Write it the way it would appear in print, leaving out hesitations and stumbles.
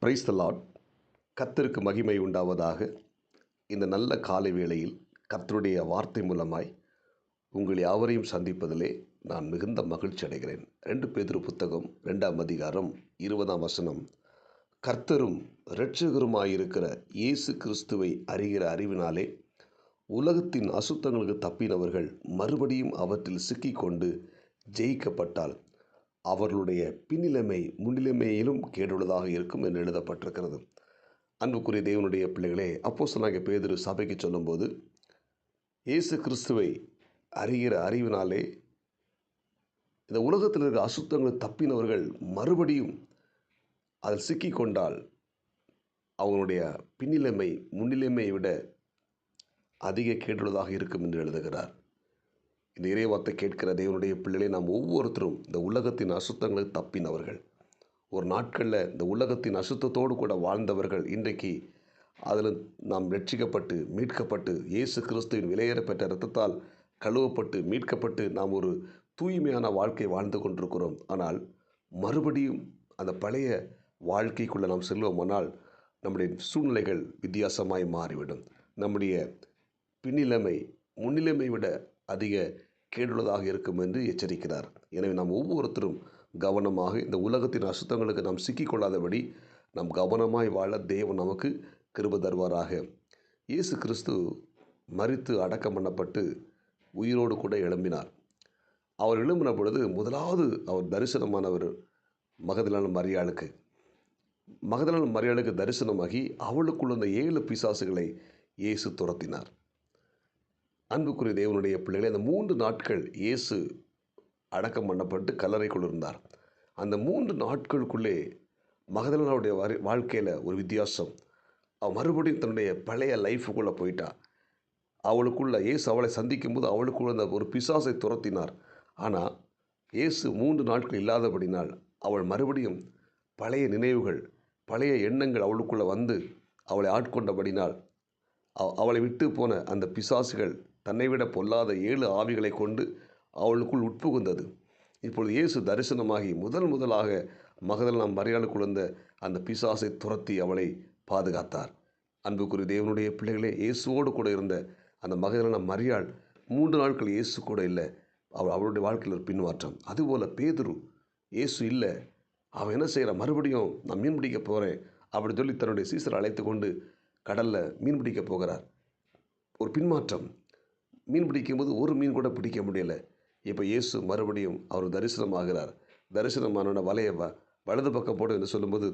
Praise the Lord. கர்த்தருக்கு மகிமை உண்டாவதாக. இந்த நல்ல காலை வேளையில் கர்த்தருடைய வார்த்தை மூலமாய் உங்கள் யாவரையும் சந்திப்பதிலே நான் மிகுந்த மகிழ்ச்சி அடைகிறேன். 2 பேதுரு புத்தகம் 2ஆம் அதிகாரம் 20ஆம் வசனம். கர்த்தரும் இரட்சகருமாயிருக்கிற இயேசு கிறிஸ்துவை அறிகிற அறிவினாலே உலகத்தின் அசுத்தங்களுக்கு தப்பினவர்கள் மறுபடியும் அவற்றில் சிக்கிக்கொண்டு ஜெயிக்கப்பட்டால் அவர்களுடைய பின்னிலைமை முன்னிலைமையிலும் கேடுள்ளதாக இருக்கும் என்று எழுதப்பட்டிருக்கிறது. அன்புக்குரிய தேவனுடைய பிள்ளைகளே, அப்போஸ்தலனாகிய பேதுரு சபைக்கு சொல்லும்போது, இயேசு கிறிஸ்துவை அறிகிற அறிவினாலே இந்த உலகத்தில் இருக்கிற அசுத்தங்களை தப்பினவர்கள் மறுபடியும் அதில் சிக்கிக்கொண்டால் அவங்களுடைய பின்னிலைமை முன்னிலைமையை விட அதிக கேடுள்ளதாக இருக்கும் என்று எழுதுகிறார். இந்த இறைவார்த்தை கேட்கிற தேவனுடைய பிள்ளைகளை நாம் ஒவ்வொருத்தரும் இந்த உலகத்தின் அசுத்தங்களை தப்பினவர்கள். ஒரு நாட்களில் இந்த உலகத்தின் அசுத்தத்தோடு கூட வாழ்ந்தவர்கள் இன்றைக்கு அதில் நாம் ரட்சிக்கப்பட்டு மீட்கப்பட்டு இயேசு கிறிஸ்துவின் விலையேற பெற்ற இரத்தத்தால் கழுவப்பட்டு மீட்கப்பட்டு நாம் ஒரு தூய்மையான வாழ்க்கை வாழ்ந்து கொண்டிருக்கிறோம். ஆனால் மறுபடியும் அந்த பழைய வாழ்க்கைக்குள்ளே நாம் செல்வோமானால் நம்முடைய சூழ்நிலைகள் வித்தியாசமாய் மாறிவிடும். நம்முடைய பின்னிலைமை முன்னிலைமை விட அதிக கேடுள்ளதாக இருக்கும் என்று எச்சரிக்கிறார். எனவே நாம் ஒவ்வொருத்தரும் கவனமாக இந்த உலகத்தின் அசுத்தங்களுக்கு நாம் சிக்கிக்கொள்ளாதபடி நாம் கவனமாய் வாழ தேவன் நமக்கு கிருபை தருவாராக. இயேசு கிறிஸ்து மரித்து அடக்கம் பண்ணப்பட்டு உயிரோடு கூட எழும்பினார். அவர் எழும்பின பொழுது முதலாவது அவர் தரிசனமானவர் மகதலேனா மரியாளுக்கு. மகதலேனா மரியாளுக்கு தரிசனமாகி அவளுக்குள்ள இந்த 7 பிசாசுகளை இயேசு துரத்தினார். அன்புக்குரிய தேவனுடைய பிள்ளைகளை, அந்த 3 நாட்கள் இயேசு அடக்கம் பண்ணப்பட்டு கல்லறைக்குள் இருந்தார். அந்த 3 நாட்களுக்குள்ளே மகதலேனாவுடைய வாழ்க்கையில் ஒரு வித்தியாசம். அவள் மறுபடியும் தன்னுடைய பழைய லைஃபுக்குள்ளே போயிட்டா. அவளுக்குள்ள இயேசு அவளை சந்திக்கும் போது அவளுக்குள்ள அந்த ஒரு பிசாசை துரத்தினார். ஆனால் இயேசு 3 நாட்கள் இல்லாதபடினால் அவள் மறுபடியும் பழைய நினைவுகள் பழைய எண்ணங்கள் அவளுக்குள்ளே வந்து அவளை ஆட்கொண்டபடினால் அவளை விட்டு போன அந்த பிசாசுகள் தன்னை விட பொல்லாத 7 ஆவிகளை கொண்டு அவளுக்குள் உட்புகுந்தது. இப்பொழுது இயேசு தரிசனமாகி முதலாக மகதலேனா மரியாளுக்குள் இருந்த அந்த பிசாசை துரத்தி அவளை பாதுகாத்தார். அன்புக்குரிய தேவனுடைய பிள்ளைகளே, இயேசுவோடு கூட இருந்த அந்த மகதலேனா மரியாள் 3 நாட்கள் இயேசு கூட இல்லை. அவளுடைய வாழ்க்கையில் ஒரு பின்மாற்றம். அதுபோல் பேதுரு இயேசு இல்லை, அவன் என்ன செய்கிறான், மறுபடியும் நான் மீன் பிடிக்க போகிறேன் அப்படி சொல்லி தன்னுடைய சீசரை அழைத்து கொண்டு கடலில் மீன் பிடிக்க போகிறார். ஒரு பின்மாற்றம். மீன் பிடிக்கும்போது ஒரு மீன் கூட பிடிக்க முடியலை. இப்போ இயேசு மறுபடியும் அவர் தரிசனமாகிறார். தரிசனமான வலையை வலது பக்கம் போடு என்று சொல்லும்போது